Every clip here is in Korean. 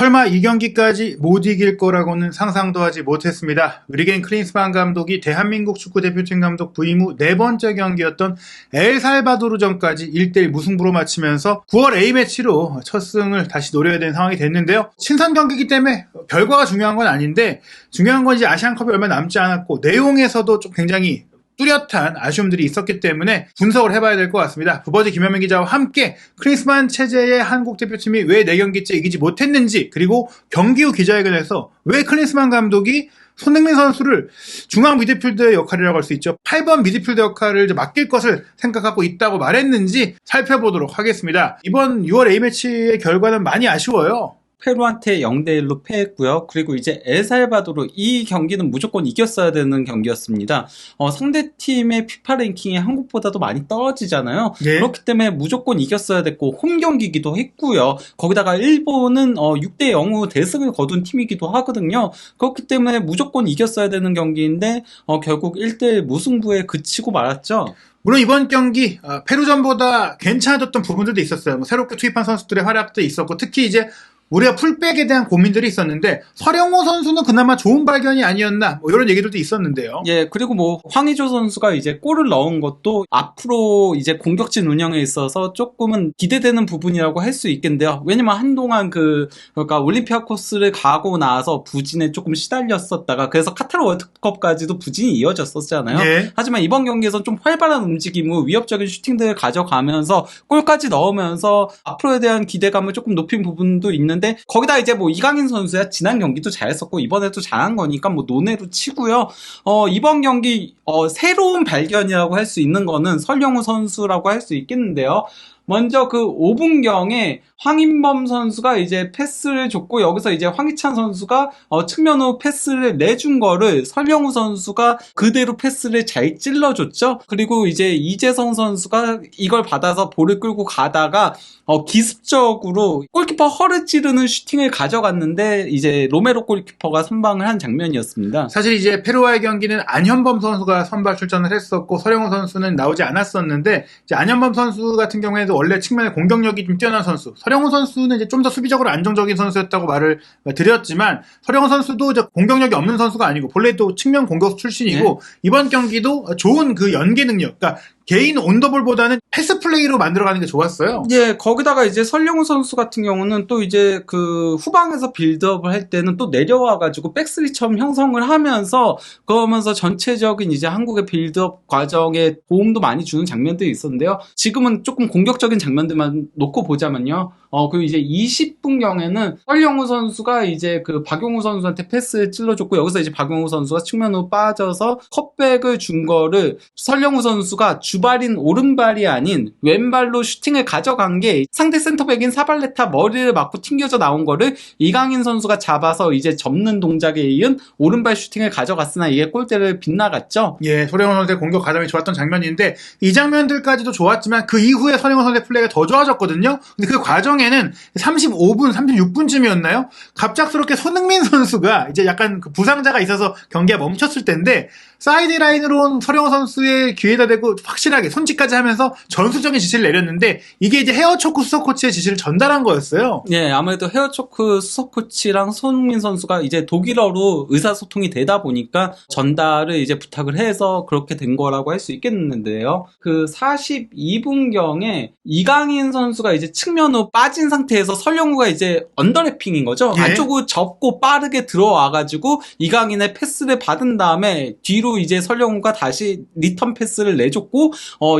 설마 이 경기까지 못 이길 거라고는 상상도 하지 못했습니다. 으리겐 클린스만 감독이 대한민국 축구대표팀 감독 부임 후 네 번째 경기였던 엘살바도르전까지 1대1 무승부로 마치면서 9월 A매치로 첫 승을 다시 노려야 되는 상황이 됐는데요. 친선 경기이기 때문에 결과가 중요한 건 아닌데 중요한 건 이제 아시안컵이 얼마 남지 않았고 내용에서도 좀 굉장히 뚜렷한 아쉬움들이 있었기 때문에 분석을 해봐야 될 것 같습니다. 부버지 김현민 기자와 함께 클린스만 체제의 한국 대표팀이 왜 4경기째 이기지 못했는지, 그리고 경기 후 기자회견에서 왜 클린스만 감독이 손흥민 선수를 중앙 미드필더의 역할이라고 할 수 있죠. 8번 미드필더 역할을 맡길 것을 생각하고 있다고 말했는지 살펴보도록 하겠습니다. 이번 6월 A매치의 결과는 많이 아쉬워요. 페루한테 0대1로 패했고요. 그리고 이제 엘살바도르, 이 경기는 무조건 이겼어야 되는 경기였습니다. 상대팀의 피파 랭킹이 한국보다도 많이 떨어지잖아요. 예. 그렇기 때문에 무조건 이겼어야 됐고 홈 경기이기도 했고요. 거기다가 일본은 6대0으로 대승을 거둔 팀이기도 하거든요. 그렇기 때문에 무조건 이겼어야 되는 경기인데 결국 1대1 무승부에 그치고 말았죠. 물론 이번 경기 페루전보다 괜찮아졌던 부분들도 있었어요. 새롭게 투입한 선수들의 활약도 있었고, 특히 이제 우리가 풀백에 대한 고민들이 있었는데 서령호 선수는 그나마 좋은 발견이 아니었나, 이런 얘기들도 있었는데요. 예, 그리고 황의조 선수가 이제 골을 넣은 것도 앞으로 이제 공격진 운영에 있어서 조금은 기대되는 부분이라고 할 수 있겠는데요. 왜냐면 한동안 그러니까 올림피아코스를 가고 나서 부진에 조금 시달렸었다가, 그래서 카타르 월드컵까지도 부진이 이어졌었잖아요. 예. 하지만 이번 경기에서 좀 활발한 움직임 후 위협적인 슈팅들을 가져가면서 골까지 넣으면서 앞으로에 대한 기대감을 조금 높인 부분도 있는데, 거기다 이제 이강인 선수야 지난 경기도 잘했었고 이번에도 잘한 거니까 논외로 치고요. 이번 경기 새로운 발견이라고 할 수 있는 거는 설영우 선수라고 할 수 있겠는데요. 먼저 그 5분경에 황인범 선수가 이제 패스를 줬고, 여기서 이제 황희찬 선수가 측면으로 패스를 내준 거를 설영우 선수가 그대로 패스를 잘 찔러줬죠. 그리고 이제 이재성 선수가 이걸 받아서 볼을 끌고 가다가 기습적으로 골키퍼 허를 찌르는 슈팅을 가져갔는데 이제 로메로 골키퍼가 선방을 한 장면이었습니다. 사실 이제 페루와의 경기는 안현범 선수가 선발 출전을 했었고 서령호 선수는 나오지 않았었는데, 이제 안현범 선수 같은 경우에도 원래 측면에 공격력이 좀 뛰어난 선수, 서령호 선수는 이제 좀 더 수비적으로 안정적인 선수였다고 말을 드렸지만, 서령호 선수도 이제 공격력이 없는 선수가 아니고 본래도 측면 공격수 출신이고, 네. 이번 경기도 좋은 그 연계 능력, 그러니까 개인 온더볼보다는 패스 플레이로 만들어가는 게 좋았어요. 예, 거기다가 이제 설영우 선수 같은 경우는 또 이제 그 후방에서 빌드업을 할 때는 또 내려와가지고 백스리처럼 형성을 하면서, 그러면서 전체적인 이제 한국의 빌드업 과정에 도움도 많이 주는 장면들이 있었는데요. 지금은 조금 공격적인 장면들만 놓고 보자면요. 그리고 이제 20분경에는 설영우 선수가 이제 그 박용우 선수한테 패스를 찔러줬고, 여기서 이제 박용우 선수가 측면으로 빠져서 컵백을 준 거를 설영우 선수가 주발인 오른발이 아닌 왼발로 슈팅을 가져간 게, 상대 센터백인 사발레타 머리를 맞고 튕겨져 나온 거를 이강인 선수가 잡아서 이제 접는 동작에 이은 오른발 슈팅을 가져갔으나 이게 골대를 빗나갔죠. 예, 서령호 선수의 공격 과정이 좋았던 장면인데, 이 장면들까지도 좋았지만 그 이후에 서령호 선수의 플레이가 더 좋아졌거든요. 근데 그 과정에는 35분, 36분쯤이었나요? 갑작스럽게 손흥민 선수가 이제 약간 그 부상자가 있어서 경기가 멈췄을 텐데, 사이드라인으로 온 서령호 선수의 귀에다 대고 확실하게 손짓까지 하면서 전술적인 지시를 내렸는데, 이게 이제 헤어초크 수석 코치의 지시를 전달한 거였어요. 예, 아무래도 헤어초크 수석 코치랑 손흥민 선수가 이제 독일어로 의사소통이 되다 보니까 전달을 이제 부탁을 해서 그렇게 된 거라고 할 수 있겠는데요. 그 42분경에 이강인 선수가 이제 측면으로 빠진 상태에서 설영우가 이제 언더래핑인 거죠. 예? 안쪽으로 접고 빠르게 들어와가지고 이강인의 패스를 받은 다음에 뒤로 이제 설영우가 다시 리턴 패스를 내줬고,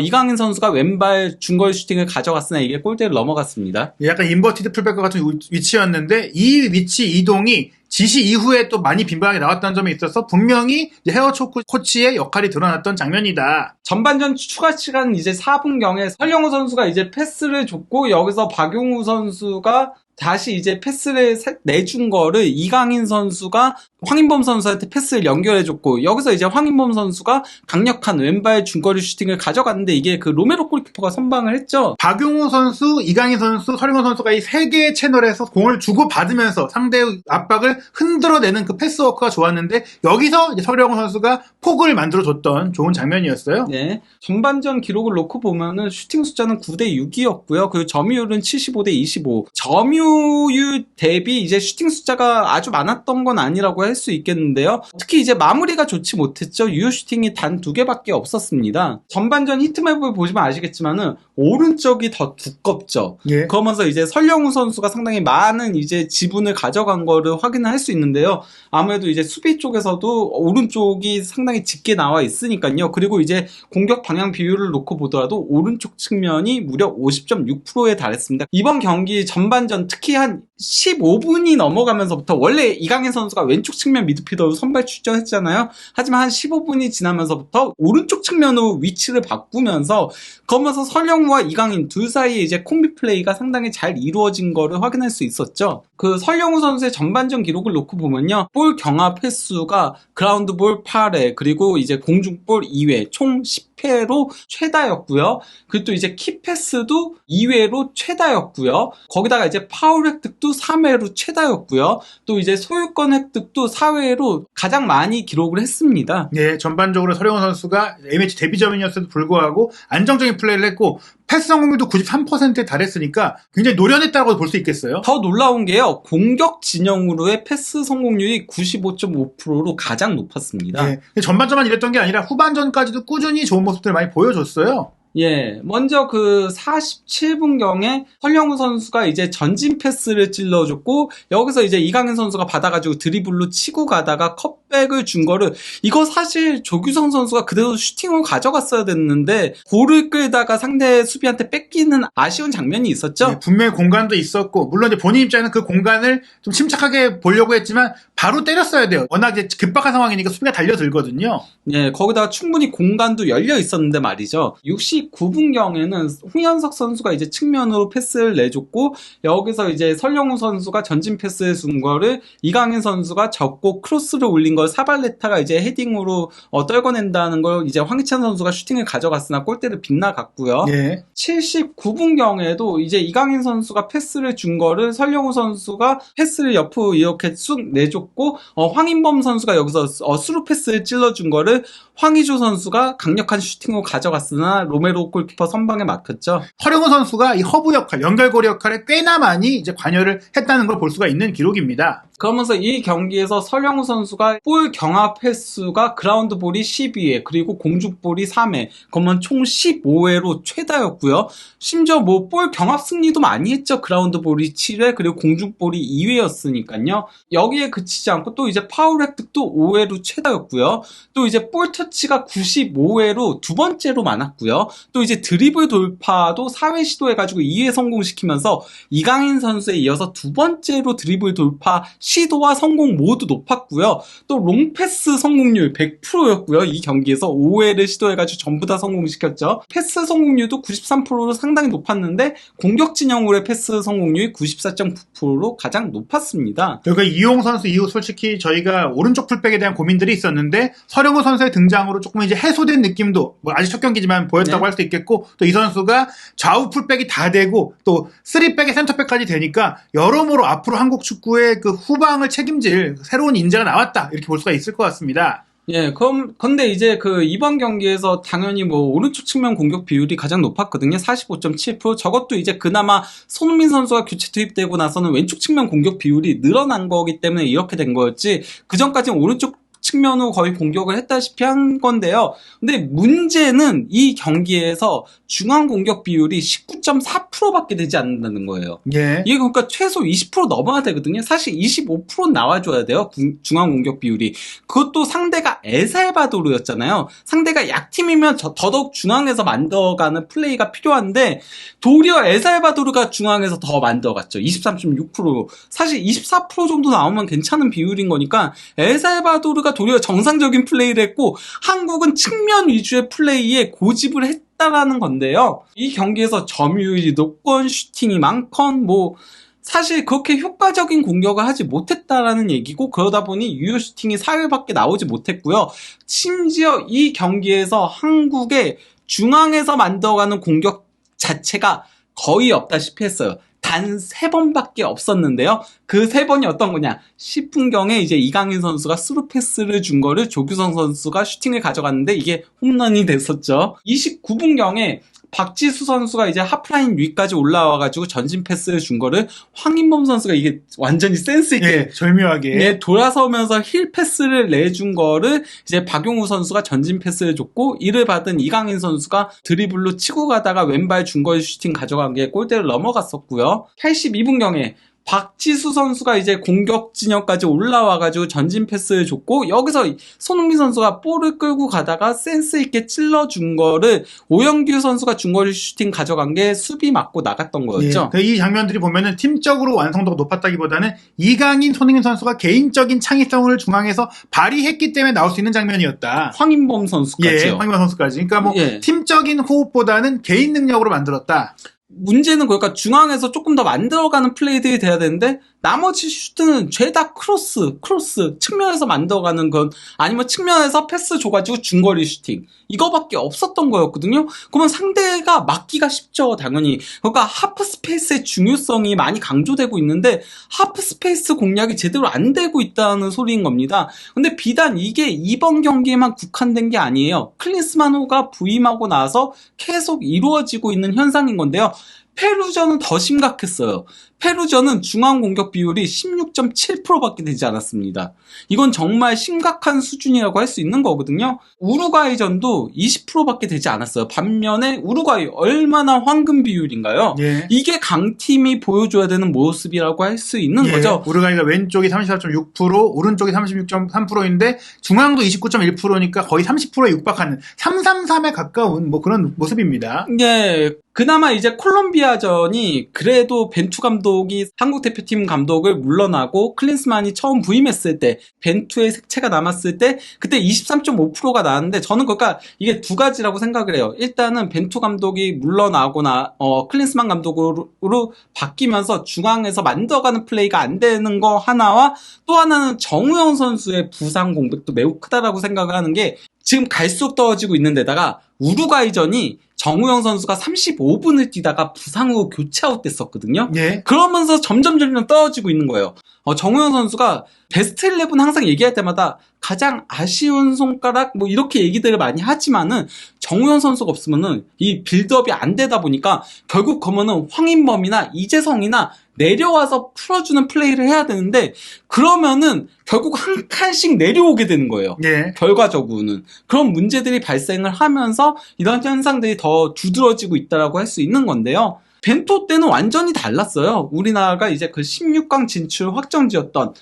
이강인 선수가 왼발 중거리 슈팅을 가져갔으나 이게 골대를 넘어갔습니다. 약간 인버티드 풀백과 같은 위치였는데, 이 위치 이동이 지시 이후에 또 많이 빈번하게 나왔다는 점에 있어서 분명히 헤어초크 코치의 역할이 드러났던 장면이다. 전반전 추가 시간 이제 4분경에 설영우 선수가 이제 패스를 줬고, 여기서 박용우 선수가 다시 이제 패스를 내준 거를 이강인 선수가 황인범 선수한테 패스를 연결해줬고, 여기서 이제 황인범 선수가 강력한 왼발 중거리 슈팅을 가져갔는데 이게 그 로메로 골키퍼가 선방을 했죠. 박용우 선수, 이강인 선수, 설영호 선수가 이 세 개의 채널에서 공을 주고 받으면서 상대의 압박을 흔들어내는 그 패스워크가 좋았는데, 여기서 이제 설영호 선수가 폭을 만들어줬던 좋은 장면이었어요. 네, 전반전 기록을 놓고 보면은 슈팅 숫자는 9대6이었고요. 그리고 점유율은 75대25. 점유율 점유율 대비 이제 슈팅 숫자가 아주 많았던 건 아니라고 할 수 있겠는데요. 특히 이제 마무리가 좋지 못했죠. 유효 슈팅이 단 2개밖에 없었습니다. 전반전 히트맵을 보시면 아시겠지만은 오른쪽이 더 두껍죠. 예. 그러면서 이제 설령우 선수가 상당히 많은 이제 지분을 가져간 거를 확인할 수 있는데요. 아무래도 이제 수비 쪽에서도 오른쪽이 상당히 짙게 나와 있으니까요. 그리고 이제 공격 방향 비율을 놓고 보더라도 오른쪽 측면이 무려 50.6%에 달했습니다. 이번 경기 전반전 특히 한 15분이 넘어가면서부터 원래 이강인 선수가 왼쪽 측면 미드필더로 선발 출전했잖아요. 하지만 한 15분이 지나면서부터 오른쪽 측면으로 위치를 바꾸면서 그러면서 설령우와 이강인 둘 사이에 이제 콤비 플레이가 상당히 잘 이루어진 거를 확인할 수 있었죠. 그 설령우 선수의 전반전 기록을 놓고 보면요. 볼 경합 횟수가 그라운드 볼 8회 그리고 이제 공중볼 2회 총 10회로 최다였고요. 그리고 또 이제 키패스도 2회로 최다였고요. 거기다가 이제 파울 획득도 3회로 최다였고요. 또 이제 소유권 획득도 4회로 가장 많이 기록을 했습니다. 예, 전반적으로 설영우 선수가 A매치 데뷔점이었음에도 불구하고 안정적인 플레이를 했고 패스 성공률도 93%에 달했으니까 굉장히 노련했다고 볼 수 있겠어요. 더 놀라운 게요. 공격 진영으로의 패스 성공률이 95.5%로 가장 높았습니다. 예, 전반전만 이랬던 게 아니라 후반전까지도 꾸준히 좋은 모습들을 많이 보여줬어요. 예, 먼저 그 47분경에 설령우 선수가 이제 전진 패스를 찔러줬고 여기서 이제 이강인 선수가 받아가지고 드리블로 치고 가다가 컵백을 준 거를 이거 사실 조규성 선수가 그대로 슈팅으로 가져갔어야 됐는데 볼을 끌다가 상대 수비한테 뺏기는 아쉬운 장면이 있었죠. 예, 분명히 공간도 있었고 물론 이제 본인 입장에는 그 공간을 좀 침착하게 보려고 했지만 바로 때렸어야 돼요. 워낙 이제 급박한 상황이니까 수비가 달려들거든요. 예, 거기다가 충분히 공간도 열려 있었는데 말이죠. 69분경에는 홍현석 선수가 이제 측면으로 패스를 내줬고 여기서 이제 설령우 선수가 전진 패스를 준 거를 이강인 선수가 접고 크로스를 올린 걸 사발레타가 이제 헤딩으로 떨궈낸다는 걸 이제 황희찬 선수가 슈팅을 가져갔으나 골대를 빗나갔고요. 예. 79분경에도 이제 이강인 선수가 패스를 준 거를 설령우 선수가 패스를 옆으로 이렇게 쑥 내줬고 황인범 선수가 여기서 스루 패스를 찔러준 거를 황의조 선수가 강력한 슈팅으로 가져갔으나 로메로 골키퍼 선방에 막혔죠. 설영우 선수가 이 허브 역할, 연결고리 역할에 꽤나 많이 이제 관여를 했다는 걸 볼 수가 있는 기록입니다. 그러면서 이 경기에서 설령우 선수가 볼 경합 횟수가 그라운드 볼이 12회 그리고 공중볼이 3회 그러면 총 15회로 최다였고요. 심지어 뭐 볼 경합 승리도 많이 했죠. 그라운드 볼이 7회 그리고 공중볼이 2회였으니까요. 여기에 그치지 않고 또 이제 파울 획득도 5회로 최다였고요. 또 이제 볼 터치가 95회로 두 번째로 많았고요. 또 이제 드리블 돌파도 4회 시도해가지고 2회 성공시키면서 이강인 선수에 이어서 두 번째로 드리블 돌파 시도와 성공 모두 높았고요. 또 롱패스 성공률 100%였고요. 이 경기에서 5회를 시도해가지고 전부 다 성공시켰죠. 패스 성공률도 93%로 상당히 높았는데 공격 진영으로의 패스 성공률이 94.9%로 가장 높았습니다. 여기가 이용 선수 이후 솔직히 저희가 오른쪽 풀백에 대한 고민들이 있었는데 설영우 선수의 등장으로 조금 이제 해소된 느낌도 뭐 아직 첫 경기지만 보였다고 네. 할 수 있겠고 또 이 선수가 좌우 풀백이 다 되고 또 3백에 센터백까지 되니까 여러모로 앞으로 한국 축구의 그 후방을 책임질 새로운 인재가 나왔다 이렇게 볼 수가 있을 것 같습니다. 예, 근데 이제 그 이번 경기에서 당연히 뭐 오른쪽 측면 공격 비율이 가장 높았거든요. 45.7%. 저것도 이제 그나마 손흥민 선수가 교체 투입되고 나서는 왼쪽 측면 공격 비율이 늘어난 거기 때문에 이렇게 된 거였지. 그 전까지는 오른쪽 측면으로 거의 공격을 했다시피 한 건데요. 근데 문제는 이 경기에서 중앙 공격 비율이 19.4%밖에 되지 않는다는 거예요. 예. 이게 그러니까 최소 20% 넘어야 되거든요. 사실 25% 나와줘야 돼요. 중앙 공격 비율이. 그것도 상대가 엘살바도르였잖아요. 상대가 약팀이면 더더욱 중앙에서 만들어가는 플레이가 필요한데 도리어 엘살바도르가 중앙에서 더 만들어갔죠. 23.6%. 사실 24% 정도 나오면 괜찮은 비율인 거니까 엘살바도르가 도리어 정상적인 플레이를 했고 한국은 측면 위주의 플레이에 고집을 했다라는 건데요. 이 경기에서 점유율이 높건 슈팅이 많건 뭐 사실 그렇게 효과적인 공격을 하지 못했다라는 얘기고 그러다 보니 유효 슈팅이 4회밖에 나오지 못했고요. 심지어 이 경기에서 한국의 중앙에서 만들어가는 공격 자체가 거의 없다시피 했어요. 단 3번밖에 없었는데요. 그 3번이 어떤 거냐? 10분경에 이제 이강인 선수가 스루 패스를 준 거를 조규성 선수가 슈팅을 가져갔는데 이게 홈런이 됐었죠. 29분경에 박지수 선수가 이제 하프라인 위까지 올라와가지고 전진 패스를 준 거를 황인범 선수가 이게 완전히 센스있게 예, 절묘하게. 예, 돌아서면서 힐 패스를 내준 거를 이제 박용우 선수가 전진 패스를 줬고, 이를 받은 이강인 선수가 드리블로 치고 가다가 왼발 중거리 슈팅 가져간 게 골대를 넘어갔었고요. 82분경에 박지수 선수가 이제 공격 진영까지 올라와가지고 전진 패스를 줬고, 여기서 손흥민 선수가 볼을 끌고 가다가 센스있게 찔러준 거를 오영규 선수가 중거리 슈팅 가져간 게 수비 맞고 나갔던 거였죠. 이 장면들이 보면은 팀적으로 완성도가 높았다기보다는 이강인, 손흥민 선수가 개인적인 창의성을 중앙에서 발휘했기 때문에 나올 수 있는 장면이었다. 황인범 선수까지요. 황인범 선수까지. 그러니까 뭐 예. 팀적인 호흡보다는 개인 능력으로 만들었다. 문제는 그러니까 중앙에서 조금 더 만들어가는 플레이들이 돼야 되는데, 나머지 슈트는 죄다 크로스, 측면에서 만들어가는 건, 아니면 측면에서 패스 줘가지고 중거리 슈팅, 이거밖에 없었던 거였거든요. 그러면 상대가 막기가 쉽죠, 당연히. 그러니까 하프 스페이스의 중요성이 많이 강조되고 있는데, 하프 스페이스 공략이 제대로 안 되고 있다는 소리인 겁니다. 근데 비단 이게 이번 경기에만 국한된 게 아니에요. 클린스만호가 부임하고 나서 계속 이루어지고 있는 현상인 건데요. 페루전은 더 심각했어요. 페루전은 중앙 공격 비율이 16.7%밖에 되지 않았습니다. 이건 정말 심각한 수준이라고 할 수 있는 거거든요. 우루과이전도 20%밖에 되지 않았어요. 반면에 우루과이 얼마나 황금 비율인가요? 예. 이게 강팀이 보여줘야 되는 모습이라고 할 수 있는 거죠. 우루과이가 왼쪽이 34.6%, 오른쪽이 36.3%인데 중앙도 29.1%니까 거의 30%에 육박하는 333에 가까운 뭐 그런 모습입니다. 예, 그나마 이제 콜롬비아전이 그래도 벤투 감독이 한국 대표팀 감독을 물러나고 클린스만이 처음 부임했을 때, 벤투의 색채가 남았을 때 그때 23.5%가 나왔는데, 저는 그러니까 이게 두 가지라고 생각을 해요. 일단은 벤투 감독이 물러나거나 클린스만 감독으로 바뀌면서 중앙에서 만들어가는 플레이가 안 되는 거 하나와, 또 하나는 정우영 선수의 부상 공백도 매우 크다라고 생각을 하는 게, 지금 갈수록 떨어지고 있는 데다가 우루과이전이 정우영 선수가 35분을 뛰다가 부상으로 교체 아웃됐었거든요. 예. 그러면서 점점 떨어지고 있는 거예요. 정우영 선수가 베스트 11 항상 얘기할 때마다 가장 아쉬운 손가락 뭐 이렇게 얘기들을 많이 하지만은, 정우영 선수가 없으면은 이 빌드업이 안 되다 보니까 결국 그러면은 황인범이나 이재성이나 내려와서 풀어주는 플레이를 해야 되는데, 그러면은 결국 한 칸씩 내려오게 되는 거예요. 예. 결과적으로는 그런 문제들이 발생을 하면서 이런 현상들이 더 두드러지고 있다라고 할 수 있는 건데요. 벤토 때는 완전히 달랐어요. 우리나라가 이제 그 16강 진출 확정지였던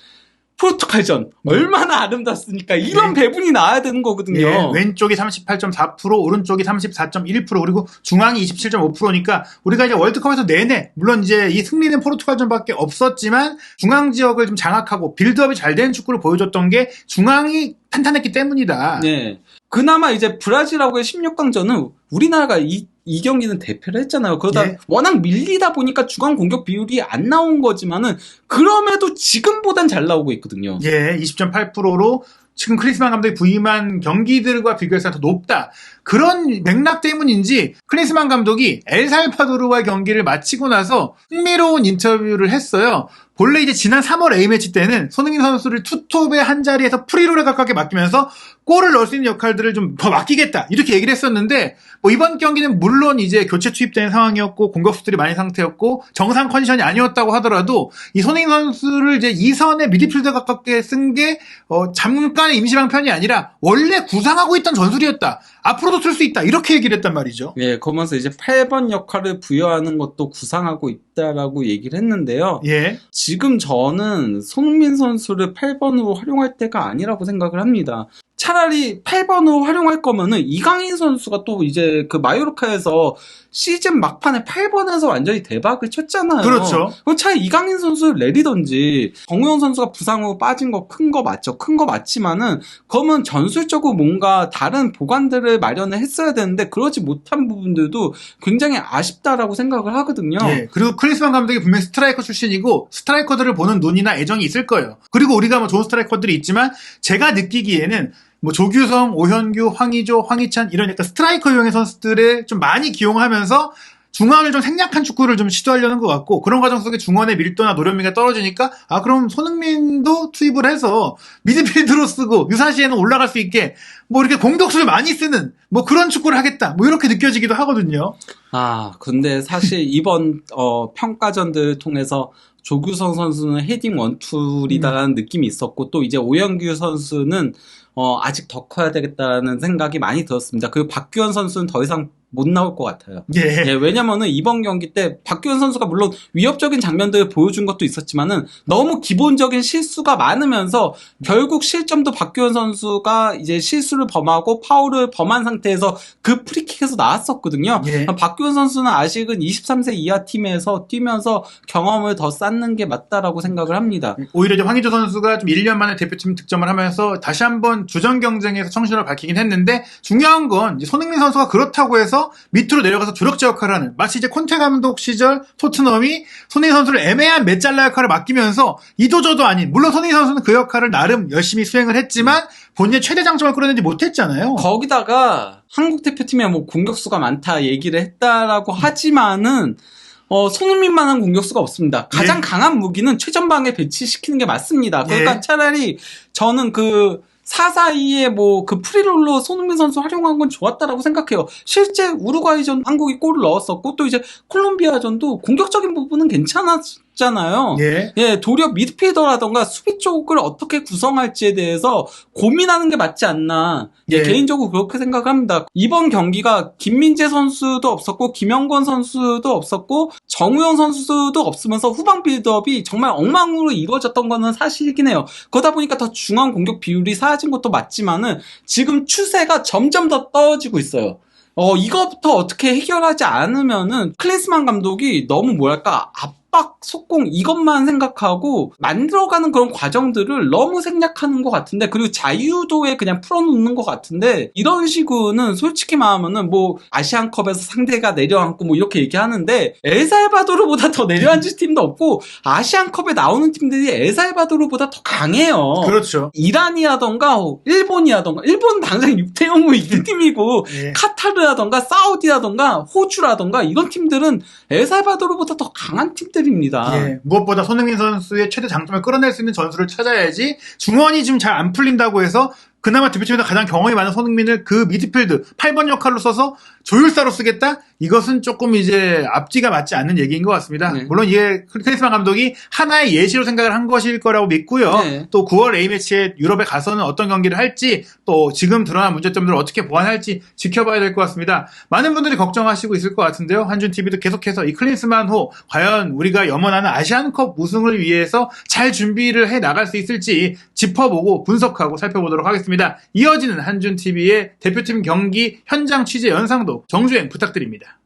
포르투갈전 얼마나 아름답습니까? 이런 배분이 나와야 되는 거거든요. 예, 왼쪽이 38.4%, 오른쪽이 34.1%, 그리고 중앙이 27.5%니까 우리가 이제 월드컵에서 내내, 물론 이제 이 승리는 포르투갈전밖에 없었지만 중앙 지역을 좀 장악하고 빌드업이 잘 되는 축구를 보여줬던 게 중앙이 탄탄했기 때문이다. 네. 그나마 이제 브라질하고의 16강전은 우리나라가 이 경기는 대패를 했잖아요. 그러다 예. 워낙 밀리다 보니까 중앙 공격 비율이 안 나온 거지만은, 그럼에도 지금보단 잘 나오고 있거든요. 예, 20.8%로 지금 클린스만 감독이 부임한 경기들과 비교해서 더 높다. 그런 맥락 때문인지 클린스만 감독이 엘살바도르와의 경기를 마치고 나서 흥미로운 인터뷰를 했어요. 본래 이제 지난 3월 A매치 때는 손흥민 선수를 투톱의 한 자리에서 프리롤에 가깝게 맡기면서 골을 넣을 수 있는 역할들을 좀 더 맡기겠다, 이렇게 얘기를 했었는데, 뭐 이번 경기는 물론 이제 교체 투입된 상황이었고 공격수들이 많은 상태였고 정상 컨디션이 아니었다고 하더라도, 이 손흥민 선수를 이제 2선의 미드필더 가깝게 쓴 게 잠깐의 임시방편이 아니라 원래 구상하고 있던 전술이었다, 앞으로도 쓸 수 있다, 이렇게 얘기를 했단 말이죠. 예, 그러면서 이제 8번 역할을 부여하는 것도 구상하고 있다라고 얘기를 했는데요. 예. 지금 저는 손흥민 선수를 8번으로 활용할 때가 아니라고 생각을 합니다. 차라리 8번으로 활용할 거면은 이강인 선수가 또 이제 그 마요르카에서 시즌 막판에 8번에서 완전히 대박을 쳤잖아요. 그렇죠. 그럼 차라리 이강인 선수를 내리던지. 정우영 선수가 부상으로 빠진 거 큰 거 맞죠. 큰 거 맞지만은 그러면 전술적으로 뭔가 다른 보관들을 마련을 했어야 되는데 그러지 못한 부분들도 굉장히 아쉽다라고 생각을 하거든요. 예. 그리고 클린스만 감독이 분명히 스트라이커 출신이고 스트라이커들을 보는 눈이나 애정이 있을 거예요. 그리고 우리가 뭐 좋은 스트라이커들이 있지만 제가 느끼기에는 뭐 조규성, 오현규, 황의조, 황희찬 이런 약간 스트라이커 유형의 선수들을 좀 많이 기용하면서 중원을 좀 생략한 축구를 좀 시도하려는 것 같고, 그런 과정 속에 중원의 밀도나 노련미가 떨어지니까 그럼 손흥민도 투입을 해서 미드필드로 쓰고 유사시에는 올라갈 수 있게 뭐 이렇게 공격수를 많이 쓰는 뭐 그런 축구를 하겠다, 뭐 이렇게 느껴지기도 하거든요. 근데 사실 이번 평가전들 통해서 조규성 선수는 헤딩 원툴이다라는 느낌이 있었고, 또 이제 오영규 선수는 아직 더 커야 되겠다는 생각이 많이 들었습니다. 그리고 박규현 선수는 더 이상 못 나올 것 같아요. 예. 왜냐면은 이번 경기 때 박규현 선수가 물론 위협적인 장면들을 보여준 것도 있었지만은 너무 기본적인 실수가 많으면서 결국 실점도 박규현 선수가 이제 실수를 범하고 파울을 범한 상태에서 그 프리킥에서 나왔었거든요. 예. 박규현 선수는 아직은 23세 이하 팀에서 뛰면서 경험을 더 쌓는 게 맞다라고 생각을 합니다. 오히려 이제 황의조 선수가 좀 1년 만에 대표팀 득점을 하면서 다시 한번 주전 경쟁에서 청신을 밝히긴 했는데, 중요한 건 이제 손흥민 선수가 그렇다고 해서 밑으로 내려가서 조력자 역할을 하는, 마치 이제 콘테 감독 시절 토트넘이 손흥민 선수를 애매한 메잘라 역할을 맡기면서 이도저도 아닌, 물론 손흥민 선수는 그 역할을 나름 열심히 수행을 했지만 본인의 최대 장점을 끌어내지 못했잖아요. 거기다가 한국 대표팀에 뭐 공격수가 많다 얘기를 했다라고 하지만은 손흥민만한 공격수가 없습니다. 가장 예. 강한 무기는 최전방에 배치시키는 게 맞습니다. 그러니까 예. 차라리 저는 그 4-4-2에 뭐 그 프리롤로 손흥민 선수 활용한 건 좋았다라고 생각해요. 실제 우루과이전 한국이 골을 넣었었고, 또 이제 콜롬비아전도 공격적인 부분은 괜찮았잖아요. 예. 도리어 미드필더라던가 수비 쪽을 어떻게 구성할지에 대해서 고민하는 게 맞지 않나. 예. 개인적으로 그렇게 생각합니다. 이번 경기가 김민재 선수도 없었고, 김영권 선수도 없었고, 정우영 선수도 없으면서 후방 빌드업이 정말 엉망으로 이루어졌던 거는 사실이긴 해요. 그러다 보니까 더 중앙 공격 비율이 사라진 것도 맞지만은 지금 추세가 점점 더 떨어지고 있어요. 이거부터 어떻게 해결하지 않으면은 클린스만 감독이 너무 뭐랄까 압박, 속공 이것만 생각하고 만들어가는 그런 과정들을 너무 생략하는 것 같은데, 그리고 자유도에 그냥 풀어놓는 것 같은데, 이런 식으로는 솔직히 말하면은 뭐 아시안컵에서 상대가 내려앉고 뭐 이렇게 얘기하는데, 엘살바도르보다 더 내려앉을 팀도 없고 아시안컵에 나오는 팀들이 엘살바도르보다 더 강해요. 그렇죠. 이란이라던가 일본이라던가, 일본은 당장 6대0로 이긴 팀이고 예. 카타르라던가 사우디라던가 호주라던가 이런 팀들은 엘살바도르보다 더 강한 팀들입니다. 예. 무엇보다 손흥민 선수의 최대 장점을 끌어낼 수 있는 전술을 찾아야지, 중원이 지금 잘 안 풀린다고 해서 그나마 대표팀에서 가장 경험이 많은 손흥민을 그 미드필드 8번 역할로 써서 조율사로 쓰겠다? 이것은 조금 이제 앞뒤가 맞지 않는 얘기인 것 같습니다. 네. 물론 이게 클린스만 감독이 하나의 예시로 생각을 한 것일 거라고 믿고요. 네. 또 9월 A매치에 유럽에 가서는 어떤 경기를 할지, 또 지금 드러난 문제점들을 어떻게 보완할지 지켜봐야 될 것 같습니다. 많은 분들이 걱정하시고 있을 것 같은데요. 한준TV도 계속해서 이 클린스만호 과연 우리가 염원하는 아시안컵 우승을 위해서 잘 준비를 해 나갈 수 있을지 짚어보고 분석하고 살펴보도록 하겠습니다. 이어지는 한준TV의 대표팀 경기 현장 취재 연상도 정주행 부탁드립니다.